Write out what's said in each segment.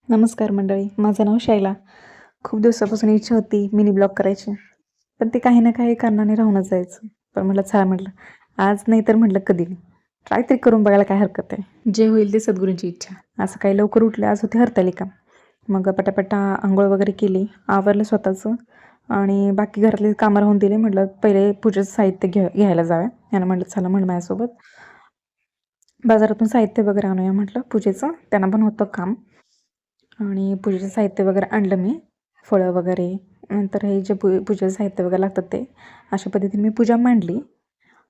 नमस्कार मंडळी, माझं नाव शैला. खूप दिवसापासून इच्छा होती मिनी ब्लॉग करायची, पण ते काही ना काही कारणाने राहूनच जायचं. पण म्हटलं चला म्हटलं, आज नाही तर म्हटलं कधी ट्राय तरी करून बघायला काय हरकत आहे. जे होईल ते सद्गुरूंची इच्छा. असं काही लवकर उठले, आज होती हरतालिका. मग पटापटा आंघोळ वगैरे केली, आवरलं स्वतःचं आणि बाकी घरातली कामं राहून दिली. म्हटलं पहिले पूजेचं साहित्य घ्यायला जाऊया. यानं म्हटलं चला म्हटलं माझ्यासोबत. बाजारातून साहित्य वगैरे आणूया म्हटलं पूजेचं, त्यांना पण होतं काम. आणि पूजेचं साहित्य वगैरे आणलं मी, फळं वगैरे. नंतर हे जे पूजेचं साहित्य वगैरे लागतात ते अशा पद्धतीने मी पूजा मांडली.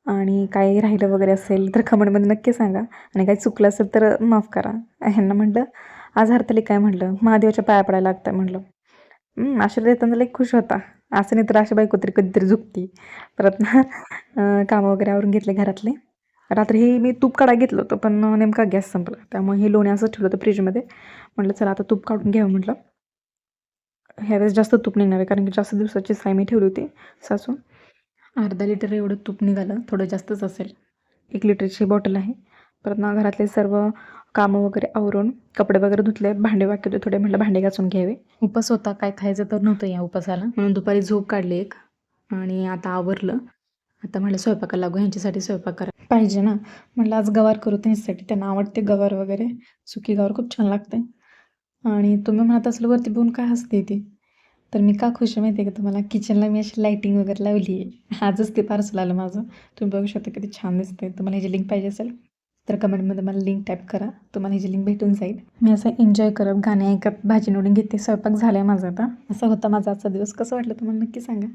आणि काही राहिलं वगैरे असेल तर कमेंटमध्ये नक्की सांगा, आणि काही चुकलं असेल तर माफ करा. ह्यांना म्हटलं आज हरतालिका काय म्हटलं, महादेवाच्या पाया पडायला लागतं म्हटलं. आशीर्वाद देताना लई खुश होता. असं नाही तर अशी बायको तरी कधीतरी झुकती. परत ना कामं वगैरे आवरून घेतले घरातले. रात्री हे मी तूप काढायला घेतलं होतं, पण नेमका गॅस संपला. त्यामुळे हे लोणी असंच ठेवलं होतं फ्रीजमध्ये. म्हटलं चला आता तूप काढून घ्यावं म्हटलं. ह्यावेळेस जास्त तूप निघणार आहे, कारण की जास्त दिवसाची साय मी ठेवली होती सासून. अर्धा लिटर एवढं तूप निघालं, थोडं जास्तच असेल. 1 लिटरची बॉटल आहे. परत ना घरातले सर्व कामं वगैरे आवरून कपडे वगैरे धुतले, भांडे बाकी होते थोडे, म्हटलं भांडे घासून घ्यावे. उपास होता, काय खायचं तर नव्हतं या उपासाला, म्हणून दुपारी झोप काढली एक. आणि आता आवरलं. आता म्हटलं स्वयंपाकाला लागू, ह्यांच्यासाठी स्वयंपाक करायला पाहिजे ना. म्हटलं आज गवार करू त्यांच्यासाठी, त्यांना आवडते गवार वगैरे. सुकी गवार खूप छान लागते. आणि तुम्ही म्हणत असलं वरती बघून काय हसते ती, तर मी का खुश आहे माहिती आहे का तुम्हाला. किचनला मी अशी लाईटिंग वगैरे लावली आहे. आजच ते पार्सल आलं माझं. तुम्ही बघू शकता किती छान दिसते. तुम्हाला ह्याची लिंक पाहिजे असेल तर कमेंटमध्ये मला लिंक टाईप करा, तुम्हाला ह्याची लिंक भेटून जाईल. मी असं एन्जॉय करत गाणे ऐकत भाजी निवडून घेते. स्वयंपाक झाला आहे माझा आता. असा होता माझा आजचा दिवस. कसं वाटलं तुम्हाला नक्की सांगा.